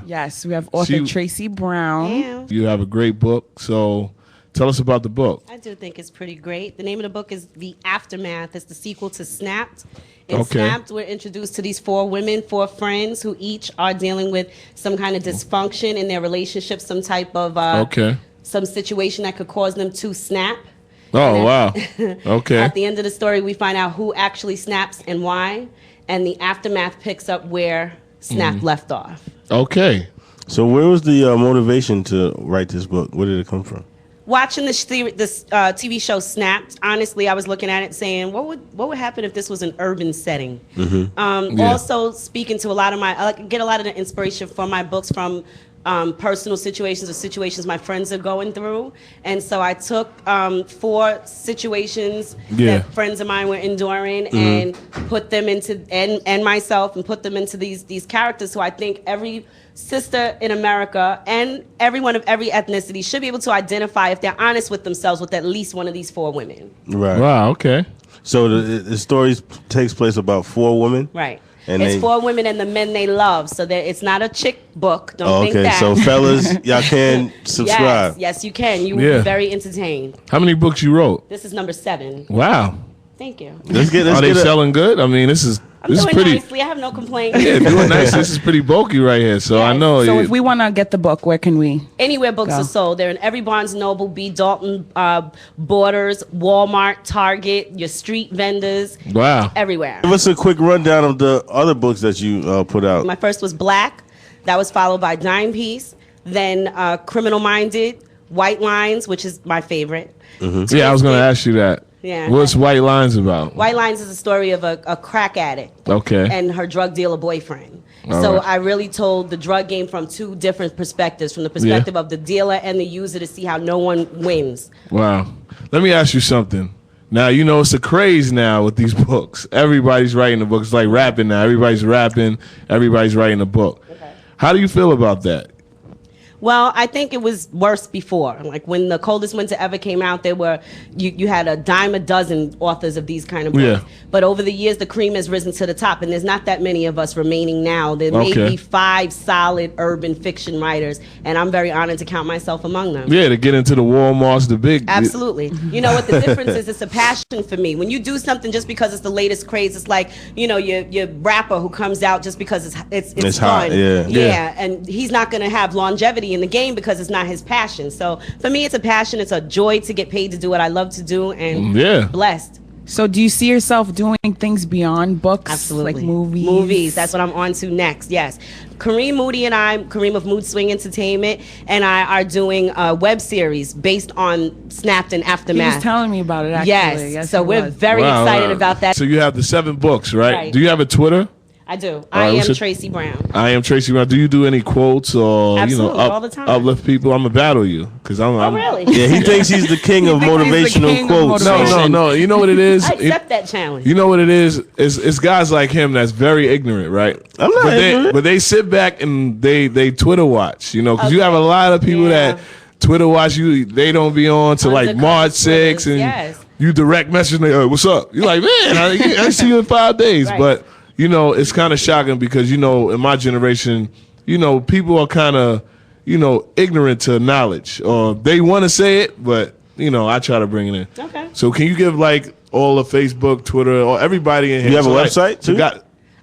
Yes, we have author Tracy Brown. Yeah. You have a great book, so tell us about the book. I do think it's pretty great. The name of the book is The Aftermath. It's the sequel to Snapped. In Okay. Snapped, we're introduced to these 4 women, 4 friends who each are dealing with some kind of dysfunction in their relationship, some type of some situation that could cause them to snap. Oh, wow. Okay. At the end of the story, we find out who actually snaps and why, and the aftermath picks up where Snap left off. Okay. So where was the motivation to write this book? Where did it come from? Watching this TV show Snapped, honestly, I was looking at it saying, what would happen if this was an urban setting? Also, speaking to a lot of I get a lot of the inspiration from my books from personal situations or situations my friends are going through. And so I took 4 situations that friends of mine were enduring and put them into, and myself, and put them into these characters who I think every sister in America and everyone of every ethnicity should be able to identify if they're honest with themselves with at least one of these 4 women. Right. Wow, okay. So the story takes place about 4 women? Right. And it's 4 women and the men they love. So it's not a chick book. Don't think that. So fellas, y'all can subscribe. Yes, you can. You will be very entertained. How many books you wrote? This is number 7. Wow. Thank you. Are they selling good? I mean, this is pretty nicely. I have no complaints. Yeah, doing nice. This is pretty bulky right here. So I know. So if we want to get the book, where can we? Anywhere books are sold. They're in every Barnes & Noble, B. Dalton, Borders, Walmart, Target, your street vendors. Wow. Everywhere. Give us a quick rundown of the other books that you put out. My first was Black. That was followed by Dime Piece. Then Criminal Minded, White Lines, which is my favorite. Yeah, I was going to ask you that. Yeah. What's White Lines about? White Lines is a story of a crack addict. Okay. And her drug dealer boyfriend. All so right. I really told the drug game from 2 different perspectives, from the perspective of the dealer and the user, to see how no one wins. Wow. Let me ask you something. Now, you know, it's a craze now with these books. Everybody's writing a book. It's like rapping now. Everybody's rapping. Everybody's writing a book. Okay. How do you feel about that? Well, I think it was worse before. Like when The Coldest Winter Ever came out, there were you had a dime a dozen authors of these kind of books. Yeah. But over the years, the cream has risen to the top, and there's not that many of us remaining now. There may be 5 solid urban fiction writers, and I'm very honored to count myself among them. Yeah, to get into the Walmarts, the big. Absolutely. You know what the difference is? It's a passion for me. When you do something just because it's the latest craze, it's like, you know, your rapper who comes out just because it's fun. Hot. Yeah. And he's not going to have longevity in the game because it's not his passion. So for me, it's a passion. It's a joy to get paid to do what I love to do, and blessed. So do you see yourself doing things beyond books? Absolutely. Like movies? Movies. That's what I'm on to next. Yes. Kareem Moody and I, Kareem of Mood Swing Entertainment, and I are doing a web series based on Snapped and Aftermath. He was telling me about it, actually. Yes. So we're very excited about that. So you have the 7 books, right? Do you have a Twitter? I do. I am Tracy Brown. I am Tracy Brown. Do you do any quotes or all the time. uplift people? I'm gonna battle you because I'm really? Yeah, he thinks he's the king of motivational quotes. No. You know what it is? I accept that challenge. You know what it is? It's guys like him that's very ignorant, right? I'm not ignorant. But they sit back and they Twitter watch, you know, because you have a lot of people that Twitter watch you. They don't be on to like March 6th and you direct message them, what's up? You're like, man, I see you in 5 days, but. You know, it's kind of shocking because, you know, in my generation, you know, people are kind of, you know, ignorant to knowledge. Or they want to say it, but, you know, I try to bring it in. Okay. So can you give, like, all of Facebook, Twitter, or everybody in here? You have a website, too?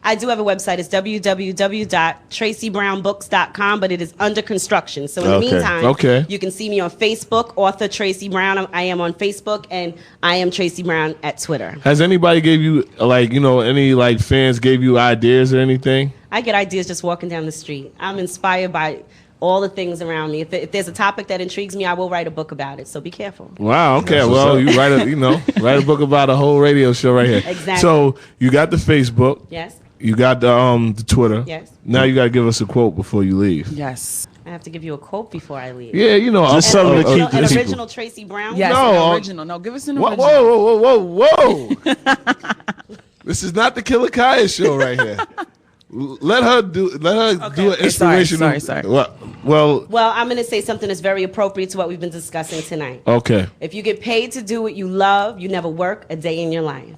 I do have a website. It's www.tracybrownbooks.com, but it is under construction. So in the meantime, you can see me on Facebook, author Tracy Brown. I am on Facebook, and I am Tracy Brown at Twitter. Has anybody gave you, like, you know, any, like, fans gave you ideas or anything? I get ideas just walking down the street. I'm inspired by all the things around me. If there's a topic that intrigues me, I will write a book about it. So be careful. Wow. Okay. Well, you write a book about a whole radio show right here. Exactly. So you got the Facebook. Yes. You got the Twitter. Yes. Now you got to give us a quote before you leave. Yes. I have to give you a quote before I leave. Yeah, you know, just something to keep an original Tracy Brown. Yes, an original. No, give us an original. Whoa! This is not the Killer Kaya show right here. Let her do an inspiration. Sorry. Well, I'm going to say something that's very appropriate to what we've been discussing tonight. Okay. If you get paid to do what you love, you never work a day in your life.